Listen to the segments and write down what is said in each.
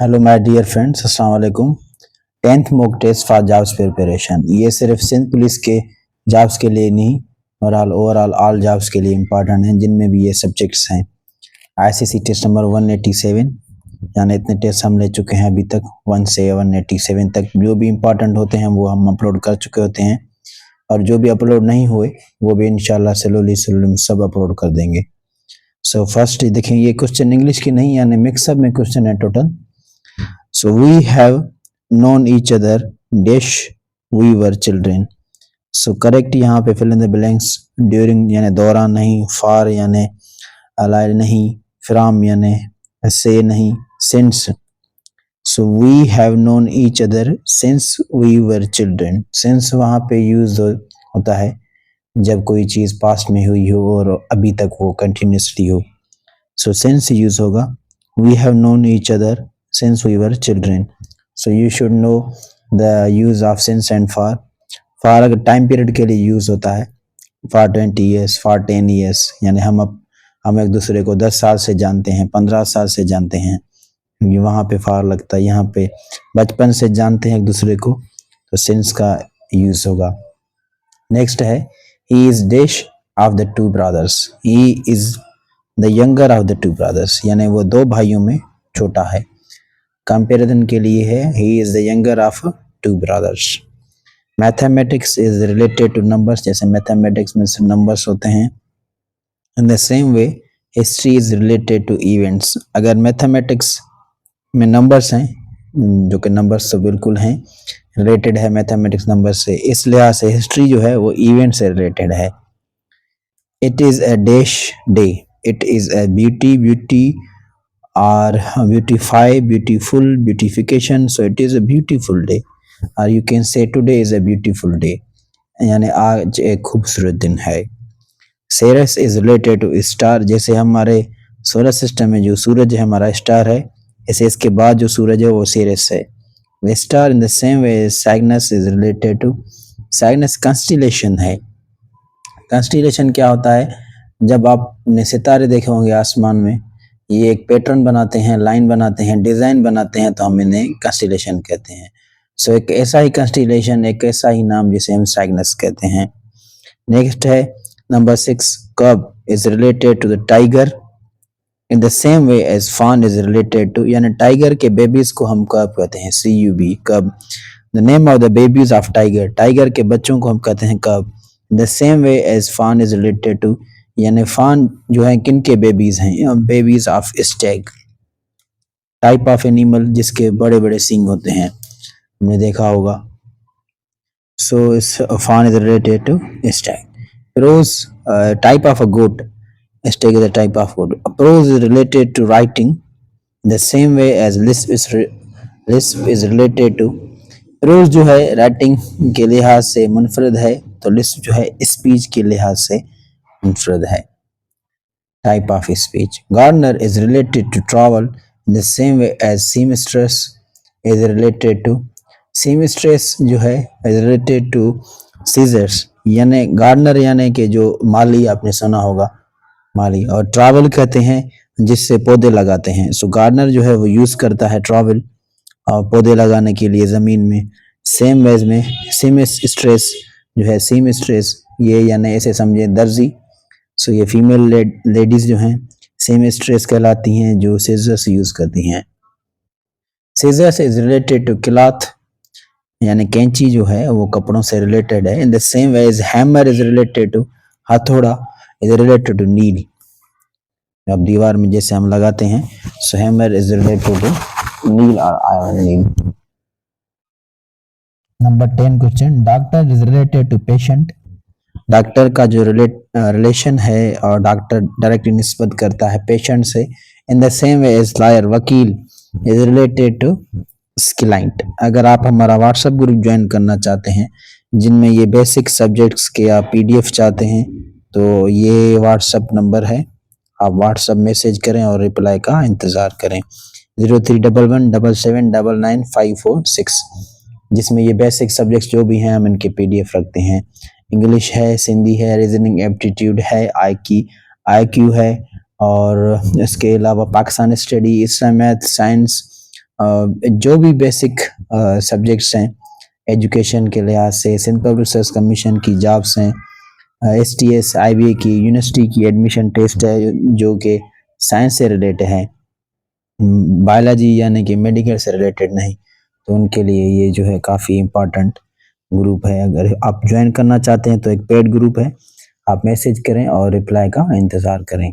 Hello my dear friends, अस्सलाम वालेकुम। 10th mock test for jobs preparation, ये सिर्फ सिंध पुलिस के जॉब्स के लिए नहीं, ओवरऑल ऑल जॉब्स के लिए इम्पॉर्टेंट हैं, जिनमें भी ये सब्जेक्ट्स हैं। आईसीसी टेस्ट नंबर 187, यानी इतने टेस्ट हम ले चुके हैं अभी तक। 1 से 187 तक जो भी इम्पॉर्टेंट होते हैं वो हम अपलोड कर चुके होते हैं, और जो भी अपलोड नहीं हुए वो भी इंशाल्लाह स्लोली सब अपलोड कर देंगे। सो फर्स्ट देखें, ये क्वेश्चन इंग्लिश की नहीं, यानी मिक्सअप में क्वेश्चन है total. So we have known each other dash we were children. So correct यहाँ पे fill in the blanks। during यानी दौरान नहीं, far यानी allied नहीं, from यानी से नहीं, since। So we have known each other since we were children। since वहाँ पे use होता है जब कोई चीज़ past में हुई हो और अभी तक वो continuously हो। So since use होगा we have known each other since we were children। So you should know the use of since and for। for अगर टाइम पीरियड के लिए यूज होता है, for 20 years, for 10 years, यानी हम एक दूसरे को 10 साल से जानते हैं, 15 साल से जानते हैं, ये वहाँ पे for लगता है। यहाँ पे बचपन से जानते हैं एक दूसरे को, तो since का यूज होगा। नेक्स्ट है he is dash of the two brothers। he is the younger of the two brothers, यानी वो दो भाइयों में छोटा है। कंपैरिजन के लिए है he is the younger of two brothers। Mathematics is related to numbers, जैसे मैथमेटिक्स में से नंबर्स होते हैं। In the same way history is related to events. अगर मैथमेटिक्स में नंबर्स हैं, जो कि नंबर्स तो बिल्कुल हैं, रिलेटेड है मैथमेटिक्स नंबर से, इस लिहाज से हिस्ट्री जो है वो इवेंट से रिलेटेड है। It is a dash day, it is a beauty or beautify, beautiful, beautification। so it is a beautiful day, or you can say today is a beautiful day, यानी आज एक खूबसूरत दिन है। सेरस इज रिलेटेड टू स्टार, जैसे हमारे solar system में जो सूरज है हमारा स्टार है, ऐसे इसके बाद जो सूरज है वो सेरस है। Star in the same way Cygnus is related to, Cygnus constellation है। कंस्टिलेशन क्या होता है? जब आपने सितारे देखे होंगे आसमान में, ये एक पैटर्न बनाते हैं, लाइन बनाते हैं, डिजाइन बनाते हैं, तो हम इन्हें कंस्टिलेशन कहते हैं। सो एक ऐसा ही कंस्टिलेशन, एक ऐसा ही नाम जिसे हम साइग्नस कहते हैं। नेक्स्ट है number 6, cub is related to the tiger in the same way as fawn is related to, यानी टाइगर के बेबीज को हम कब कहते हैं, CUB, cub. The name of the babies of tiger, tiger के बच्चों को हम कहते हैं cub. The same way as fawn is related to, यानी फान जो है किन के बेबीज हैं, babies of stag, type of animal जिसके बड़े बड़े सींग होते हैं, हमने देखा होगा। So fawn is related to stag. Rose type of a goat, stag is a type of goat. Prose is related to writing the same way as lisp is related to, prose जो है writing के लिहाज से मुनफरद है, तो Lisp जो है स्पीच के लिहाज से मुनफरद है। Type of speech. Gardener is related to trowel in the same way as seamstress is related to, seamstress जो है इज रिलेटेड टू सीजर्स, यानी गार्डनर यानी कि जो माली, आपने सुना होगा माली, और ट्रैवल कहते हैं जिससे पौधे लगाते हैं। सो गार्डनर जो है वो यूज करता है ट्रैवल और पौधे लगाने के लिए ज़मीन में। सेम वेज में सीमस्ट्रेस जो है, सीमस्ट्रेस ये यानी ऐसे समझे दर्जी। सो ये फीमेल लेडीज जो हैं सीमस्ट्रेस कहलाती हैं, जो सीजर्स यूज करती हैं। Scissors is related to cloth, यानी कैंची जो है वो कपड़ों से रिलेटेड है। In the same way as hammer is related to, हथौड़ा इज रिलेटेड टू नील, अब दीवार में जैसे हम लगाते हैं। So hammer is related to nail और iron nail. Number 10 question, doctor is related to patient, doctor का जो रिलेशन है और डॉक्टर डायरेक्टली निस्बत करता है पेशेंट से। In the same way as lawyer, वकील इज रिलेटेड टू क्लाइंट। अगर आप हमारा व्हाट्सएप ग्रुप ज्वाइन करना चाहते हैं जिनमें ये बेसिक सब्जेक्ट्स के आप PDF चाहते हैं, तो ये व्हाट्सएप नंबर है, आप व्हाट्सएप मैसेज करें और रिप्लाई का इंतज़ार करें। 031177999546, जिसमें ये बेसिक सब्जेक्ट्स जो भी हैं हम इनके PDF रखते हैं। इंग्लिश है, सिंधी है, रीजनिंग एप्टीट्यूड है, IQ है, और इसके अलावा पाकिस्तानी स्टडी, इस्लाम, मैथ, साइंस जो भी बेसिक सब्जेक्ट्स हैं एजुकेशन के लिहाज से, सिंध पब्लिक सर्विस कमीशन की जॉब्स हैं, STS IBA की यूनिवर्सिटी की एडमिशन टेस्ट है जो कि साइंस से रिलेटेड है, बायोलॉजी यानी कि मेडिकल से रिलेटेड नहीं, तो उनके लिए ये जो है काफ़ी इम्पोर्टेंट ग्रुप है। अगर आप ज्वाइन करना चाहते हैं तो एक पेड ग्रुप है, आप मैसेज करें और रिप्लाई का इंतज़ार करें।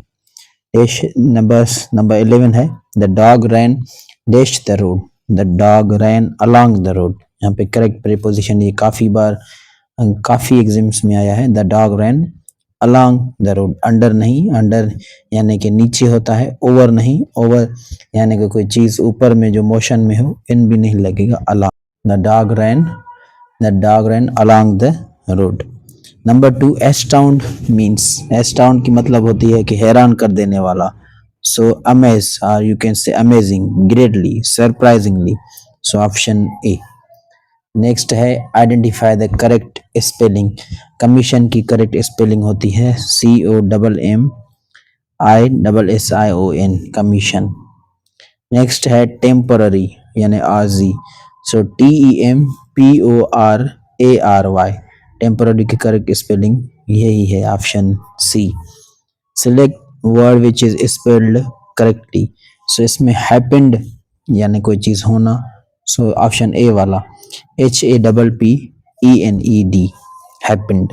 नंबर 11 है the dog ran dash the road, the dog ran along the road. यहाँ पे करेक्ट प्रीपोजिशन ये काफ़ी एग्जाम्स में आया है। The dog ran along the road, under नहीं, अंडर यानी कि नीचे होता है, ओवर नहीं, ओवर यानी कि कोई चीज़ ऊपर में जो मोशन में हो, इन भी नहीं लगेगा, along. The dog ran along the road. Number 2 astound means, astound की मतलब होती है कि हैरान कर देने वाला। सो अमेज और you can say amazing, greatly, surprisingly. So option A. Next है identify the correct spelling. Commission की करेक्ट स्पेलिंग होती है COMMISSION, कमीशन। नेक्स्ट है टेम्पररी यानी आरजी। सो TEMPORARY, टेम्पररी की करेक्ट स्पेलिंग यही है, option C. Select word which is spelled correctly. So इसमें हैपेंड यानी कोई चीज़ होना, सो ऑप्शन ए वाला HAPPENED, हैपेंड।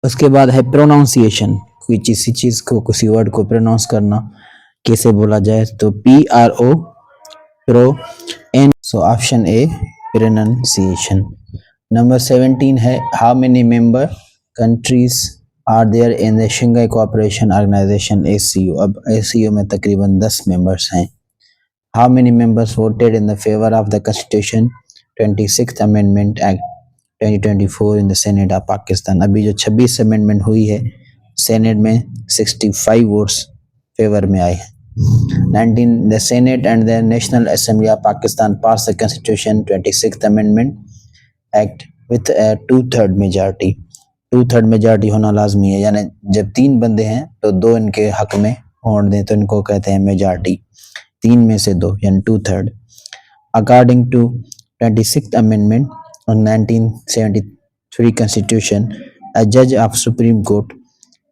उसके बाद है प्रोनाउंसिएशन, कोई किसी चीज़ को, किसी वर्ड को प्रोनाउंस करना, कैसे बोला जाए, तो PRO pro N, so option A pronunciation. Number 17 है how many member countries are there in the Shanghai cooperation organization SCO। अब SCO में तकरीबन 10 मेंबर्स हैं। How many members voted in the favour of the constitution 26th amendment act 2024 in the senate of Pakistan. अभी जो 26 amendment हुई है senate में 65 votes favour में आए हैं। 19 the Senate and the National Assembly of Pakistan passed the Constitution 26th Amendment Act with a 2/3 majority। 2/3 majority होना लाजमी है, यानी जब 3 बंदे हैं तो 2 इनके हक में वोट दें तो इनको कहते हैं मेजॉरिटी, 3 में से 2 यानी 2/3। According to 26th Amendment on 1973 Constitution, a judge of Supreme Court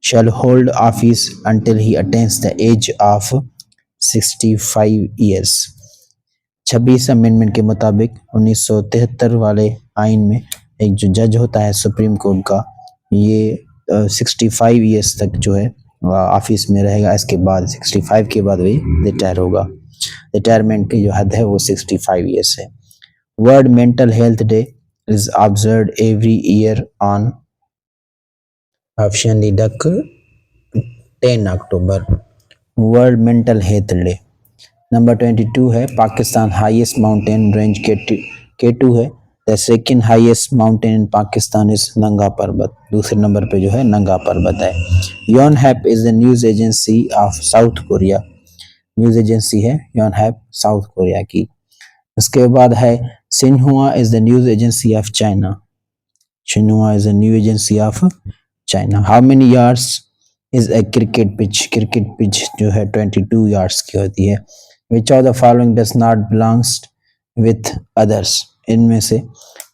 shall hold office until he attains the age of 65 years। 26 amendment के मुताबिक 1973 वाले आइन में एक जो जज होता है सुप्रीम कोर्ट का, ये 65 ईयर्स तक जो है ऑफिस में रहेगा। इसके बाद 65 के बाद वही रिटायर होगा। रिटायरमेंट की जो हद है वो 65 ईयर्स है। World mental health day is observed every year on, option D duck 10 October, world mental health day. Number 22 है Pakistan highest mountain range K2 है। The second highest mountain in Pakistan is नंगा पर्वत, दूसरे नंबर पे जो है नंगा पर्वत है। Yonhap is the news agency of South Korea, news agency है योनहैप साउथ कोरिया की। उसके बाद है Xinhua is the news agency of China, Xinhua is the news agency of China. How many yards is a cricket pitch, cricket pitch जो है 22 yards की होती है। Which of the following does not belongs with others, इनमें से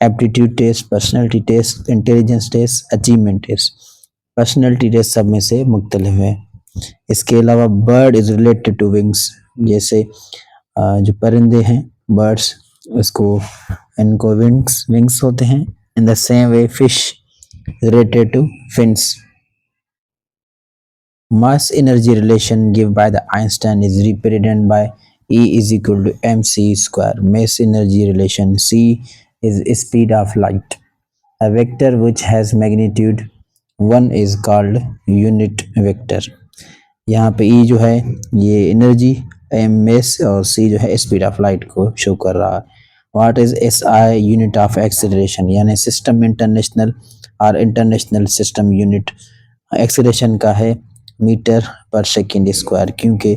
aptitude test, personality test, intelligence test, achievement test. Personality test सब में से मुख्तलिफ है। इसके अलावा bird is related to wings, जैसे जो परिंदे हैं बर्ड्स, उसको इनको विंग्स होते हैं। In the same way fish related to fins. Mass energy relation given by the Einstein is represented by E is equal to mc square. Mass energy relation, c is speed of light. A vector which has magnitude 1 is called unit vector. यहाँ पे E जो है ये energy, m mass और c जो है speed of light को show कर रहा है। What is SI unit of acceleration, यानी सिस्टम इंटरनेशनल और इंटरनेशनल सिस्टम यूनिट एक्सेलरेशन का है मीटर पर सेकेंड स्क्वायर, क्योंकि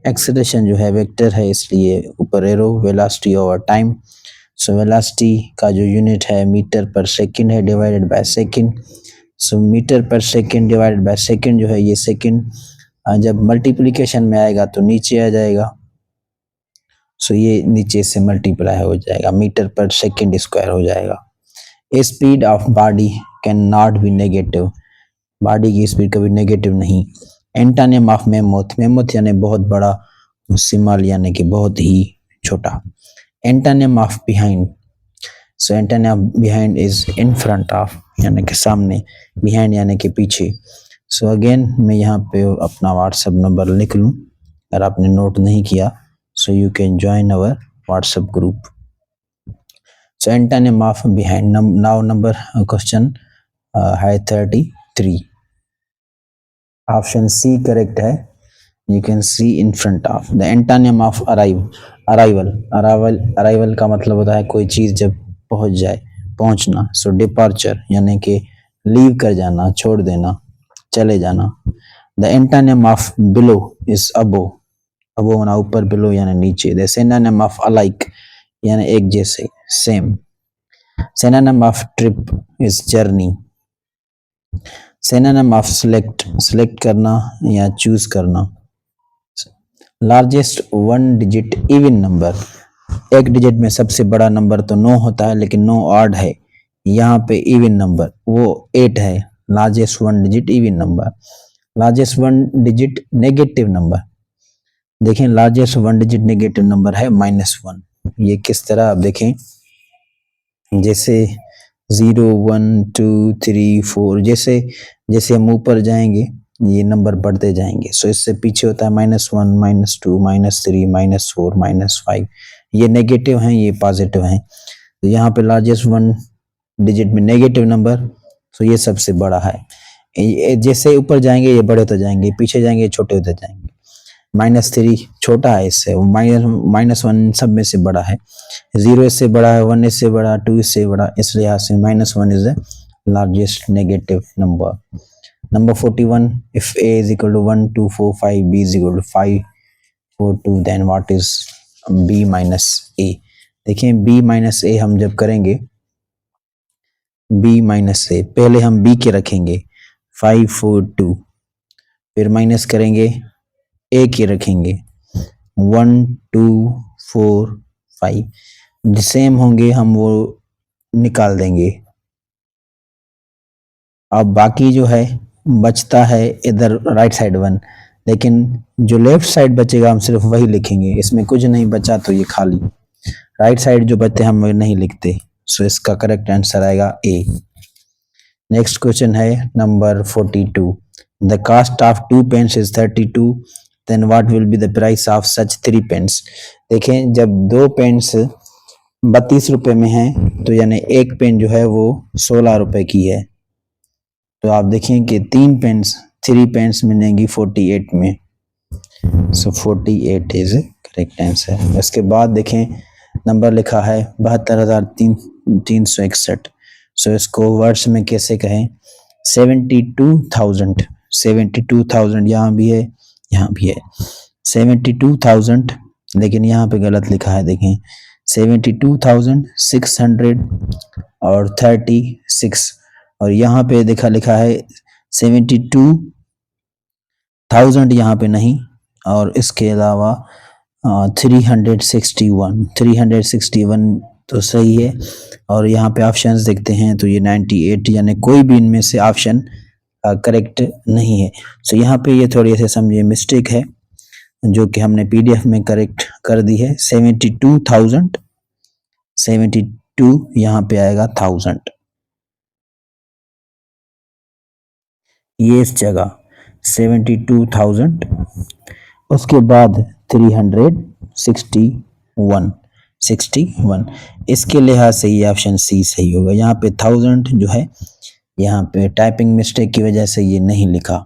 एक्सेलरेशन जो है वेक्टर है इसलिए ऊपर arrow, velocity over time. So velocity का जो यूनिट है मीटर पर सेकेंड है divided by second. So metre पर सेकेंड डिवाइडेड बाय सेकेंड जो है ये सेकेंड जब मल्टीप्लिकेशन में आएगा तो नीचे आ जाएगा। सो ये नीचे से मल्टीप्लाई हो जाएगा, मीटर पर सेकेंड स्क्वायर हो जाएगा। Speed of body can not be negative, body की स्पीड कभी नेगेटिव नहीं। एंटानिम ऑफ मेमोथ, मेमोथ यानी बहुत बड़ा, सिमल यानी कि बहुत ही छोटा। Antonym of behind, so antonym of behind is in front of यानी कि सामने, बिहाइंड यानी कि पीछे। सो अगेन मैं यहाँ पे अपना व्हाट्सएप नंबर लिख लूँ, अगर आपने नोट नहीं किया so you can join our WhatsApp group. So antonym of behind, now number question है 33, ऑप्शन सी करेक्ट है। You can C in front of. The antonym of arrive, arrival, arrival का मतलब होता है कोई चीज जब पहुंच जाए, पहुंचना। सो डिपार्चर यानी कि लीव कर जाना, छोड़ देना, चले जाना। The antonym of below is above, above होना ऊपर, बिलो यानी नीचे। द सिनोनिम ऑफ अलाइक यानी एक जैसे, same. Synonym of trip is journey. Synonym of select, select करना या चूज करना। Largest one digit even number, एक डिजिट में सबसे बड़ा नंबर तो 9 होता है, लेकिन 9 ऑड है, यहाँ पे इवन नंबर वो 8 है। Largest one digit even number. Largest one digit negative number, देखें largest one digit negative number है -1। ये किस तरह, आप देखें जैसे 0 1 2 3 4, जैसे जैसे हम ऊपर जाएंगे ये नंबर बढ़ते जाएंगे। सो इससे पीछे होता है -1 -2 -3 -4 -5, ये नेगेटिव हैं, ये पॉजिटिव हैं। तो यहाँ पे लार्जेस्ट वन डिजिट में नेगेटिव नंबर, तो ये सबसे बड़ा है। जैसे ऊपर जाएंगे ये बड़े होते जाएंगे, पीछे जाएंगे ये छोटे होते जाएंगे। -3 छोटा है इससे, -1 सब में से बड़ा है। 0 इससे बड़ा है, 1 इससे बड़ा, 2 इससे बड़ा, इस लिहाज से -1 is the largest negative number. Number 41, if a is equal to 1 2 4 5, b is equal to 5 4 2, then what is b minus a? देखिए b minus a हम जब करेंगे, b minus a पहले हम b के रखेंगे 5 4 2, फिर माइनस करेंगे a के रखेंगे 1 2 4 5, सेम होंगे हम वो निकाल देंगे। अब बाकी जो है बचता है इधर राइट साइड 1, लेकिन जो लेफ्ट साइड बचेगा हम सिर्फ वही लिखेंगे, इसमें कुछ नहीं बचा तो ये खाली। राइट साइड जो बचते हम नहीं लिखते। सो इसका करेक्ट आंसर आएगा ए। नेक्स्ट क्वेश्चन है number 42, the cost of 2 pens is 32, then what will be the price of such 3 pens. देखें जब 2 पेन्स 32 रुपए में है, तो यानी एक पेन जो है वो 16 रुपए की है। तो आप देखें कि 3 पेन्स मिलेंगी 48 में। सो 48 इज करेक्ट आंसर। इसके बाद देखें नंबर लिखा है 72,361। सो इसको वर्ड्स में कैसे कहें, 72,000, 72,000 यहाँ भी है, यहाँ भी है 72,000, लेकिन यहाँ पे गलत लिखा है। देखें 72,600 और 36, और यहाँ पे लिखा है 72,000 यहाँ पे नहीं, और इसके अलावा 361 तो सही है। और यहाँ पे ऑप्शंस देखते हैं तो ये 98, यानी कोई भी इनमें से ऑप्शन करेक्ट नहीं है। सो यहाँ पे ये थोड़ी से समझिए मिस्टेक है, जो कि हमने पीडीएफ में करेक्ट कर दी है। 72 यहाँ पे आएगा 1000, ये इस जगह 72,000, उसके बाद 361, इसके लिहाज से ये ऑप्शन सी सही होगा। यहाँ पे 1000 जो है, यहाँ पे टाइपिंग मिस्टेक की वजह से ये नहीं लिखा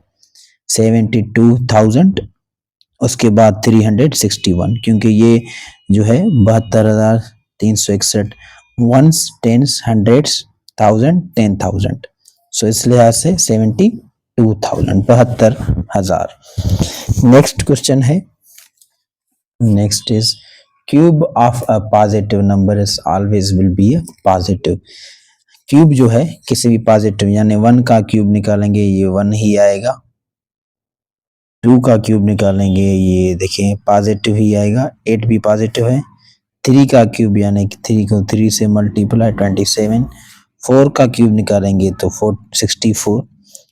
72,000, उसके बाद 361, क्योंकि ये जो है 72,361 वंस, टेंस, हंड्रेड्स, 1000, 10,000। सो इस लिहाज से 72,000, 72,000। नेक्स्ट क्वेश्चन है, next is cube of a positive number is always will be a positive. Cube जो है किसी भी पॉजिटिव, यानी 1 का क्यूब निकालेंगे ये 1 ही आएगा, 2 का क्यूब निकालेंगे, ये देखें पॉजिटिव ही आएगा, 8 भी पॉजिटिव है। 3 का क्यूब यानी कि 3 को 3 से मल्टीप्लाई 27। 4 का क्यूब निकालेंगे तो 64।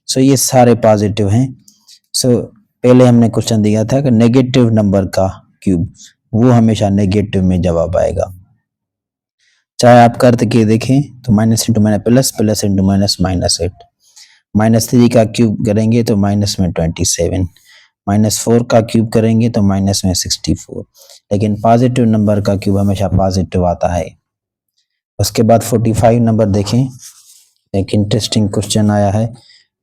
सो ये सारे पॉजिटिव हैं। सो पहले हमने क्वेश्चन दिया था कि नेगेटिव नंबर का क्यूब वो हमेशा नेगेटिव में जवाब आएगा। चाहे आप करके देखें तो minus into minus plus, plus into minus minus 8। -3 का क्यूब करेंगे तो माइनस में 27। -4 का क्यूब करेंगे तो माइनस में 64। लेकिन पॉजिटिव नंबर का क्यूब हमेशा पॉजिटिव आता है। उसके बाद 45 नंबर देखें, एक इंटरेस्टिंग क्वेश्चन आया है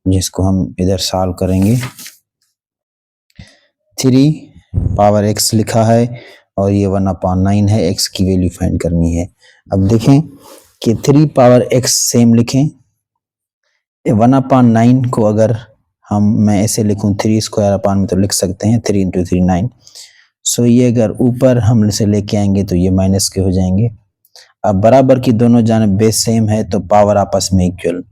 जिसको हम इधर सॉल्व करेंगे। 3 पावर x लिखा है और ये 1/9 है, x की वैल्यू फाइंड करनी है। अब देखें कि 3 पावर x सेम लिखें, 1/9 को अगर मैं ऐसे लिखूं 3 स्क्वायर अपान में तो लिख सकते हैं 3 इंटू 3 9। सो ये अगर ऊपर हम इसे लेके आएंगे तो ये माइनस के हो जाएंगे। अब बराबर की दोनों जानिब बेस सेम है तो पावर आपस में equal,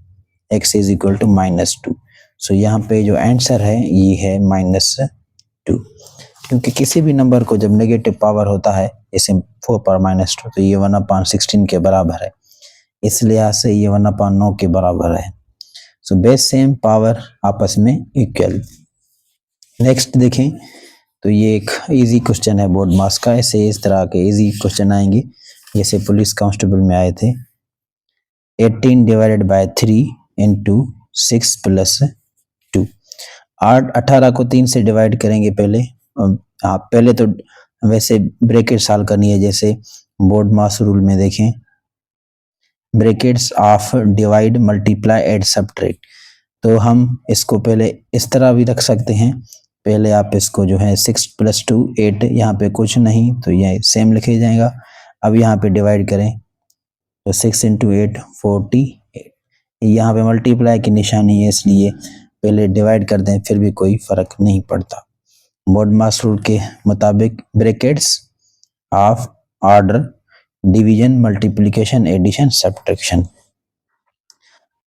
x is equal to -2। So यहाँ पे जो आंसर है ये है -2, क्योंकि किसी भी नंबर को जब नेगेटिव पावर होता है जैसे 4 पावर -2 तो ये 1/16 के बराबर है, इस लिहाज से ये 1/9 के बराबर है। सो बेस सेम, पावर आपस में इक्वल। नेक्स्ट देखें तो ये एक इजी क्वेश्चन है बोर्ड मास का। ऐसे इस तरह के इजी क्वेश्चन आएंगे जैसे पुलिस कांस्टेबल में आए थे। 18 डिवाइडेड बाय 3 इंटू 6 प्लस 2। 18 को 3 से डिवाइड करेंगे पहले। आप पहले तो वैसे ब्रैकेट सॉल्व करनी है, जैसे बोर्ड मास रूल में देखें, brackets of divide multiply add subtract. तो हम इसको पहले इस तरह भी रख सकते हैं। पहले आप इसको जो है 6 + 2 8, यहाँ पे कुछ नहीं तो ये सेम लिखे जाएगा। अब यहाँ पे डिवाइड करें तो 6 इंटू 8 48। यहाँ पे मल्टीप्लाई की निशानी है इसलिए पहले डिवाइड कर दें, फिर भी कोई फर्क नहीं पड़ता। बोर्ड मास रूल के मुताबिक brackets of order division multiplication addition subtraction.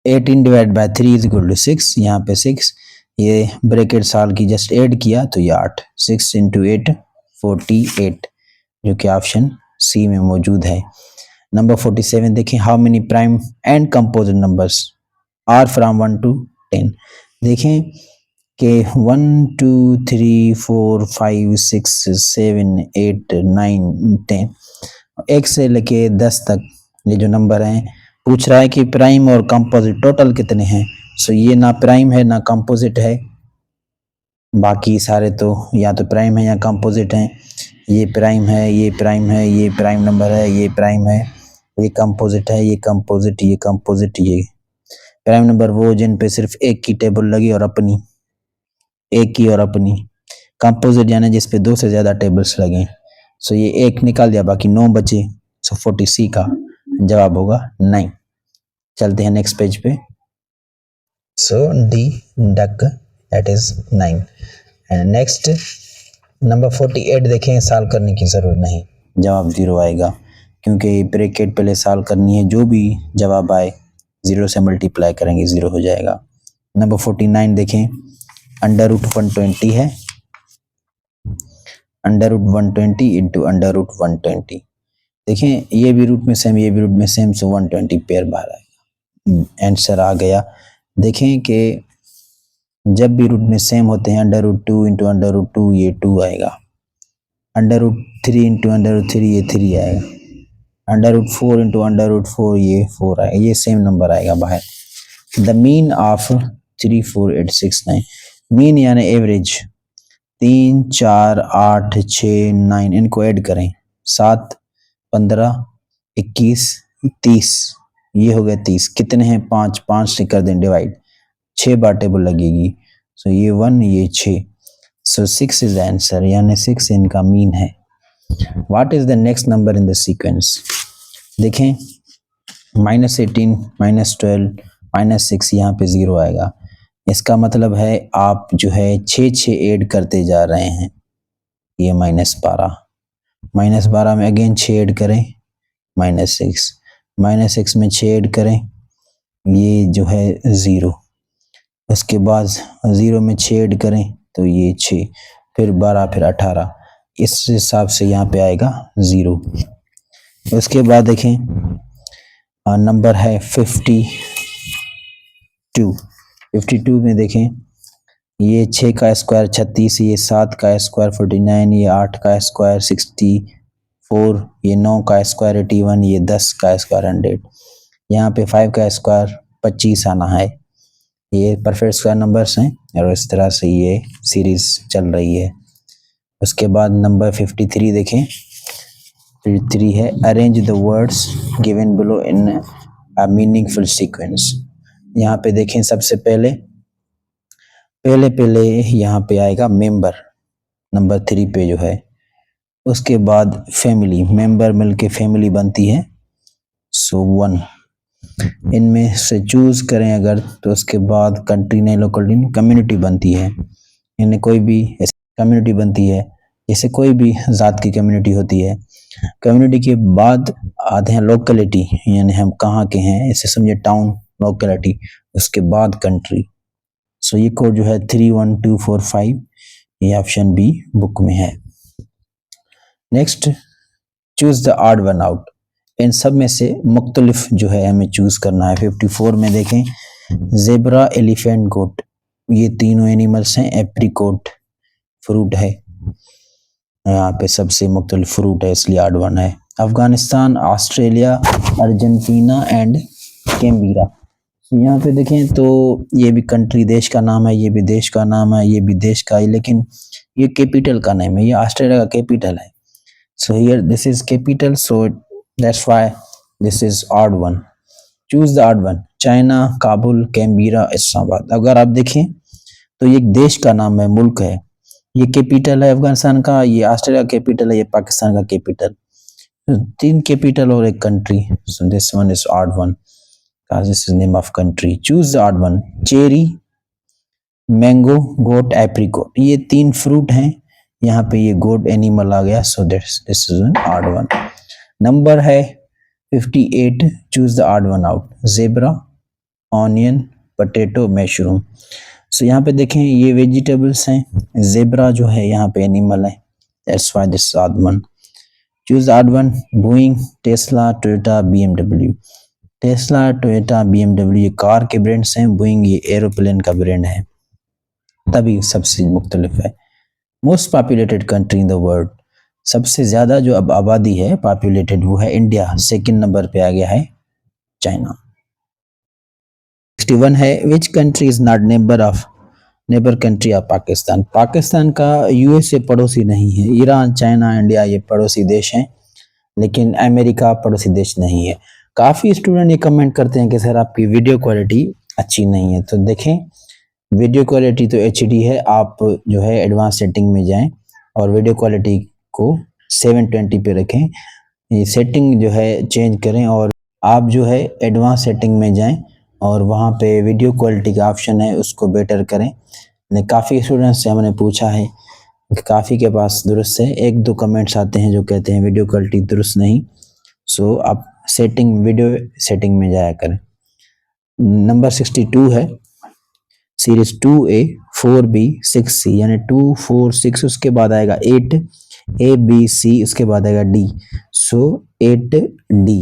18 divide by 3 is equal to 6। यहाँ पे 6, ये ब्रैकेट सॉल्व की जस्ट ऐड किया तो ये 8। 6 इंटू 8 48, जो कि ऑप्शन सी में मौजूद है। नंबर 47 देखें, how many prime and composite numbers are from 1 to 10। देखें कि 1 2 3 4 5 6 7 8 9 10, 1 से लेके 10 तक ये जो नंबर हैं, पूछ रहा है कि प्राइम और कंपोजिट टोटल कितने हैं। सो ये ना प्राइम है ना कंपोजिट है, बाकी सारे तो या तो प्राइम है या कंपोजिट हैं। ये प्राइम है, ये प्राइम है, ये प्राइम नंबर है, ये प्राइम है, ये कंपोजिट है, ये कंपोजिट, ये कंपोजिट। ये प्राइम नंबर वो जिन पे सिर्फ एक की टेबल लगी और अपनी, एक की और अपनी। कंपोजिट यानी जिस पे 2 से ज़्यादा टेबल्स लगे। सो ये एक निकाल दिया, बाकी 9 बचे। सो 40C का जवाब होगा 9। चलते हैं नेक्स्ट पेज पे। So D duck, that is 9। And next number 48 देखें, सॉल्व करने की ज़रूरत नहीं, जवाब 0 आएगा, क्योंकि ब्रैकेट पहले सॉल्व करनी है, जो भी जवाब आए 0 से मल्टीप्लाई करेंगे 0 हो जाएगा। नंबर 49 देखें, √120 है, √120 इंटू √120। देखें ये भी रूट में सेम, ये भी रूट में सेम, सो 120 पेयर बाहर आएगा, आंसर आ गया। देखें कि जब भी रूट में सेम होते हैं, √2 इंटू √2 ये 2 आएगा, √3 इंटू √3 ये 3 आएगा, √4 इंटू √4 ये 4 आएगा, ये सेम नंबर आएगा बाहर। द मीन ऑफ 3 4 8 6 9, मीन यानी एवरेज, 3 4 8 6 9, इनको ऐड करें, 7 15 21 30, ये हो गया 30। कितने हैं? 5, 5 से कर दें डिवाइड, 6 बार टेबल लगेगी। सो ये 1 ये 6, सो 6 इज आंसर, यानी 6 इनका मीन है। What is the next number in the sequence? देखें -18 -12 -6, यहाँ पे 0 आएगा। इसका मतलब है आप जो है 6 6 ऐड करते जा रहे हैं। ये -12 में अगेन 6 ऐड करें, -6 में 6 ऐड करें, ये जो है 0। उसके बाद 0 में 6 ऐड करें, तो ये 6, फिर 12, फिर 18, इस हिसाब से यहाँ पे आएगा 0। उसके बाद देखें नंबर है 52 में देखें ये 6 का स्क्वायर 36, ये 7 का स्क्वायर 49, ये 8 का स्क्वायर 64, ये 9 का स्क्वायर 81, ये 10 का स्क्वायर 100। यहाँ पे 5 का स्क्वायर 25 आना है। ये परफेक्ट स्क्वायर नंबर्स हैं और इस तरह से ये सीरीज चल रही है। उसके बाद नंबर 53 देखें। 53 है arrange the words given below in a meaningful sequence. यहाँ पे देखें सबसे पहले यहाँ पे आएगा मेंबर, नंबर 3 पे जो है। उसके बाद फैमिली, मेंबर मिलके फैमिली बनती है, सो 1। इनमें से चूज करें अगर तो उसके बाद कंट्री नहीं लोकलिटी नहीं कम्युनिटी बनती है। इन्हें कोई भी कम्युनिटी बनती है, जैसे कोई भी ज़ात की कम्युनिटी होती है। कम्युनिटी के बाद आते हैं लोकलिटी, यानी हम कहाँ के हैं, इसे समझे टाउन लोकलिटी। उसके बाद कंट्री। सो ये कोड जो है 31245, ये ऑप्शन बी बुक में है। Next, choose the odd one out. इन सब में से मुख्तलिफ जो है हमें चूज करना है। 54 में देखें जेब्रा, एलिफेंट, गोट, ये तीनों एनिमल्स हैं। एप्रिकॉट फ्रूट है, यहाँ पे सबसे मुख्तलिफ फ्रूट है इसलिए ऑड वन है। Afghanistan, Australia, Argentina and Canberra. यहाँ पे देखें तो ये भी कंट्री देश का नाम है, ये भी देश का नाम है, ये भी देश का है, लेकिन ये कैपिटल का नाम है, ये ऑस्ट्रेलिया का कैपिटल है। So here this is capital, so that's why this is odd one. Choose the odd one. China, Kabul, Canberra, Islamabad. अगर आप देखें तो ये एक देश का नाम है, मुल्क है। ये कैपिटल है अफगानिस्तान का, ये ऑस्ट्रेलिया कैपिटल है, ये पाकिस्तान का कैपिटल। 3 कैपिटल और एक country, so this one is odd one. This is name of country. Choose the odd one. Cherry, mango, goat, apricot, ये 3 फ्रूट हैं। यहाँ पे ये गोट एनिमल आ गया, so this is an odd one. Number है 58। Choose the odd one out. Zebra, onion, potato, mushroom. सो यहाँ पे देखें ये वेजिटेबल्स हैं, जेब्रा जो है यहाँ पे एनिमल है, that's why this is odd one. Choose odd one. Boeing, Tesla, Toyota, BMW। Tesla, Toyota, BMW ये कार के ब्रांड्स हैं। बोइंग ये एरोप्लेन का ब्रांड है, तभी सबसे मुख्तलिफ है। Most populated country in the world, सबसे ज़्यादा जो अब आबादी है पॉपुलेटेड वो है इंडिया। सेकंड नंबर पे आ गया है चाइना। 61 है which country is not neighbour country of Pakistan. Pakistan का USA पड़ोसी नहीं है। ईरान, चाइना, इंडिया ये पड़ोसी देश हैं, लेकिन अमेरिका पड़ोसी देश नहीं है। काफ़ी स्टूडेंट ये कमेंट करते हैं कि सर आपकी वीडियो क्वालिटी अच्छी नहीं है। तो देखें वीडियो क्वालिटी तो HD है, आप जो है एडवांस सेटिंग में जाएं और वीडियो क्वालिटी को 720 पे रखें। ये सेटिंग जो है चेंज करें और आप जो है एडवांस सेटिंग में जाएं और वहाँ पे वीडियो क्वालिटी का ऑप्शन है उसको बेटर करें। काफ़ी स्टूडेंट्स से हमने पूछा है कि काफ़ी के पास दुरुस्त है, 1-2 कमेंट्स आते हैं जो कहते हैं वीडियो क्वालिटी दुरुस्त नहीं। सो आप वीडियो सेटिंग में जाया करें। नंबर 62 है सीरीज 2A, 4B, 6C, यानी 2, 4, 6, उसके बाद आएगा 8, A, B, C, उसके बाद आएगा D, सो 8D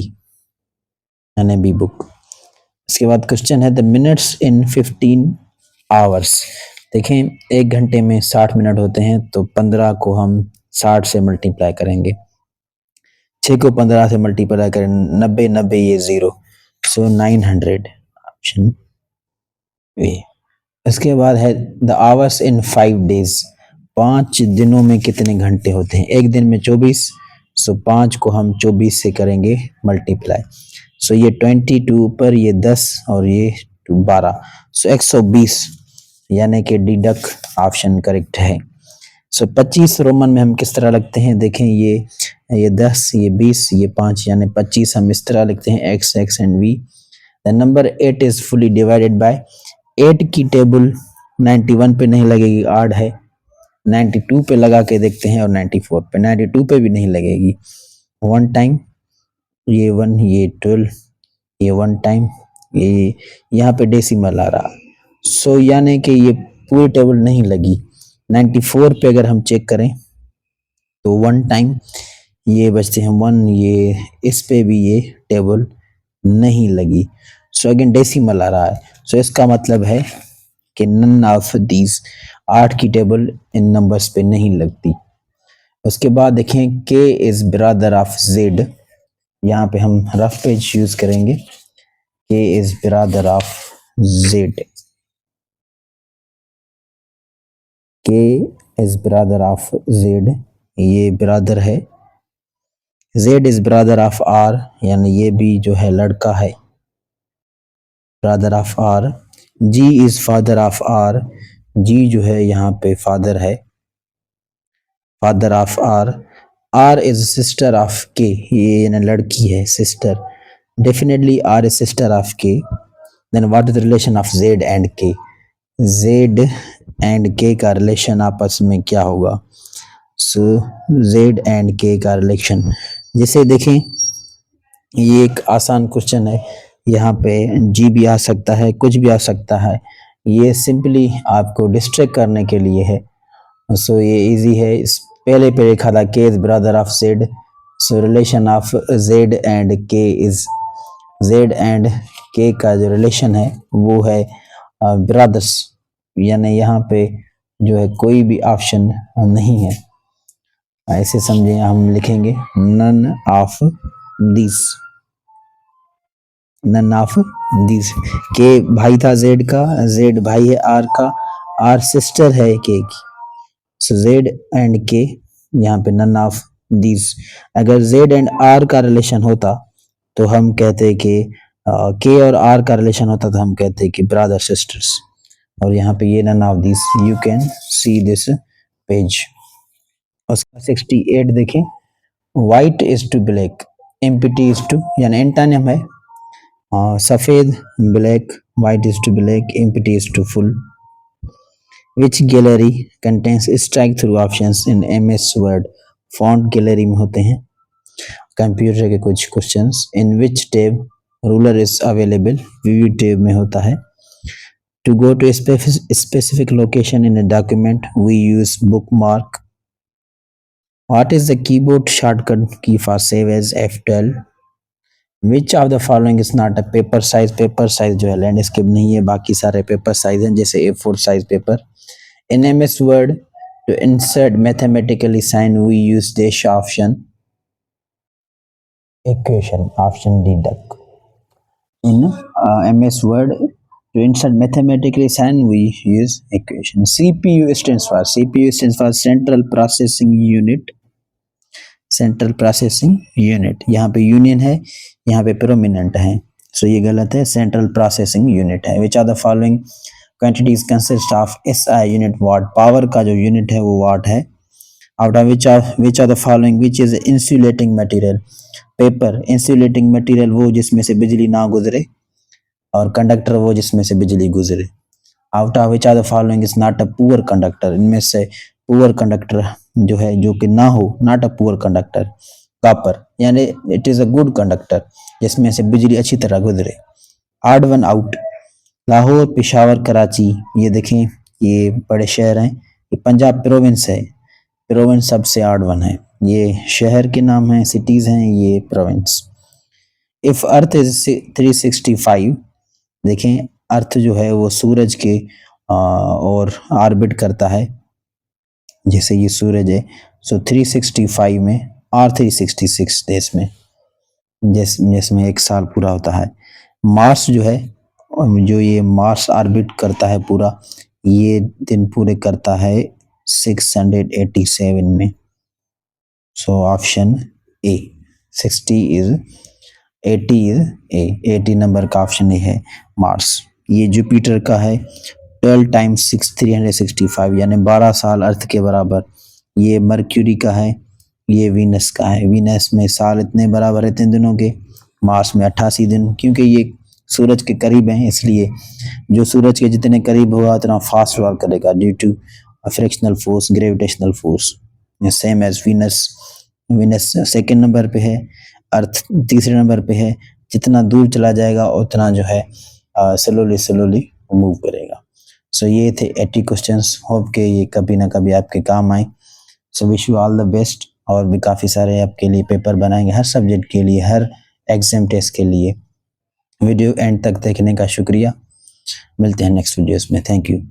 यानी बी बुक। इसके बाद क्वेश्चन है द मिनट्स इन 15 आवर्स। देखें 1 घंटे में 60 मिनट होते हैं, तो 15 को हम 60 से मल्टीप्लाई करेंगे, 6 को 15 से मल्टीप्लाई करें, 90 ये 0, सो 900 ऑप्शन ए। इसके बाद है द आवर्स इन 5 डेज। 5 दिनों में कितने घंटे होते हैं? एक दिन में 24, सो 5 को हम 24 से करेंगे मल्टीप्लाई, सो ये 22 पर ये 10 और ये 12, सो 120 यानी कि डिडक्ट ऑप्शन करेक्ट है। सो 25 रोमन में हम किस तरह लिखते हैं? देखें ये 10, ये 20, ये 5 यानी 25 हम इस तरह लिखते हैं x and v। The number 8 is fully divided by. 8 की टेबल 91 पे नहीं लगेगी, आड है। 92 पे लगा के देखते हैं और 94 पे, 92 पे भी नहीं लगेगी। 1 टाइम ये 1, ये 12, ये 1 टाइम, ये यहाँ पे डेसिमल आ रहा, सो यानी कि ये पूरी टेबल नहीं लगी। 94 पे अगर हम चेक करें तो 1 टाइम ये बचते हैं 1, ये इस पे भी ये टेबल नहीं लगी। सो अगेन डेसिमल आ रहा है। सो इसका मतलब है कि नन ऑफ दीज 8 की टेबल इन नंबर्स पे नहीं लगती। उसके बाद देखें के इज ब्रदर ऑफ जेड, यहाँ पे हम रफ पेज यूज करेंगे। K is brother of Z, K is brother of Z, ये ब्रदर है। Z is brother of R, यानी ये भी जो है लड़का है, brother of R. G is father of R, G जो है यहाँ पे फादर है, father of R. R is sister of K, ये यानी लड़की है, sister. Definitely R is sister of K. Then what is the relation of Z and के, जेड एंड के का रिलेशन आपस में क्या होगा। सो जेड एंड के का रिलेशन, जैसे देखें ये एक आसान क्वेश्चन है, यहाँ पे जी भी आ सकता है, कुछ भी आ सकता है, ये सिंपली आपको डिस्ट्रैक्ट करने के लिए है। सो ये इजी है। पहले पे लिखा था के is brother of Z, so relation of Z and के इज, जेड एंड के का जो रिलेशन है वो है ब्रदर्स, यानी यहाँ पे जो है कोई भी ऑप्शन नहीं है। ऐसे समझे, हम लिखेंगे none of this, none of this. के भाई था जेड का, जेड भाई है आर का, आर सिस्टर है के की। सो जेड एंड के, यहाँ पे नन ऑफ दिस। अगर जेड एंड आर का रिलेशन होता तो हम कहते कि के और आर का रिलेशन होता तो हम कहते कि ब्रदर सिस्टर्स, और यहाँ पे ये none of this. You can see this page. उसका 68 देखें, white is to black, empty is to, यानी एंटोनिम है सफेद, black, white is to black, empty is to full. Which gallery contains strike through options in MS Word, font gallery में होते हैं computer के कुछ questions. In which tab ruler is available, view tab में होता है। To go to specific location in a document we use bookmark. What is the keyboard shortcut key for save as F12। Which of the following is not a paper size, paper size जो है landscape नहीं है, बाकी सारे paper size हैं, जैसे A4 size paper. In MS word to insert mathematically sign we use dash option, equation, option D डक। In MS word to insert mathematically sign we use equation. CPU stands for, CPU stands for central processing unit, central processing unit. यहाँ पे union है, यहाँ पे prominent है, सो ये गलत है, सेंट्रल प्रोसेसिंग यूनिट है। Which are the following quantities consist of SI unit watt, power का जो यूनिट है वो वाट है। Out of which are the following which is insulating material, paper. Insulating material वो जिसमें से बिजली ना गुजरे, और कंडक्टर वो जिसमें से बिजली गुजरे। Out of which are the following is not a poor conductor, इनमें से पुअर कंडक्टर जो है जो कि ना हो, not a poor conductor, copper, यानी it is a good conductor जिसमें से बिजली अच्छी तरह गुजरे। Odd one out, Lahore, Peshawar, Karachi, ये देखें ये बड़े शहर हैं, ये पंजाब प्रोविंस है, प्रोविंस सबसे आड वन है, ये शहर के नाम हैं, सिटीज हैं, ये प्रोविंस। इफ अर्थ इज 365, देखें अर्थ जो है वो सूरज के और ऑर्बिट करता है, जैसे ये सूरज है, सो 365 में और 366 डेज में, जिसमें एक साल पूरा होता है। मार्स जो है, जो ये मार्स ऑर्बिट करता है पूरा, ये दिन पूरे करता है 687 में। सो option A, 60 is 80 is a, 80 number का ऑप्शन ए है मार्स। ये जुपिटर का है, 12 टाइम्स 6 365, यानी 12 साल अर्थ के बराबर। ये मर्क्यूरी का है, ये वीनस का है, वीनस में साल इतने बराबर है 3 दिनों के, मार्स में 88 दिन, क्योंकि ये सूरज के करीब हैं, इसलिए जो सूरज के जितने करीब होगा उतना फास्ट वर्क करेगा due to frictional force, gravitational force, same as Venus. Venus second number पे है, अर्थ तीसरे नंबर पे है, जितना दूर चला जाएगा उतना जो है स्लोली मूव करेगा। सो ये थे 80 क्वेश्चंस, होप के ये कभी ना कभी आपके काम आए। So wish you all the best. और भी काफ़ी सारे आपके लिए पेपर बनाएंगे हर सब्जेक्ट के लिए, हर एग्जाम टेस्ट के लिए। वीडियो एंड तक देखने का शुक्रिया। मिलते हैं नेक्स्ट वीडियोस में। Thank you.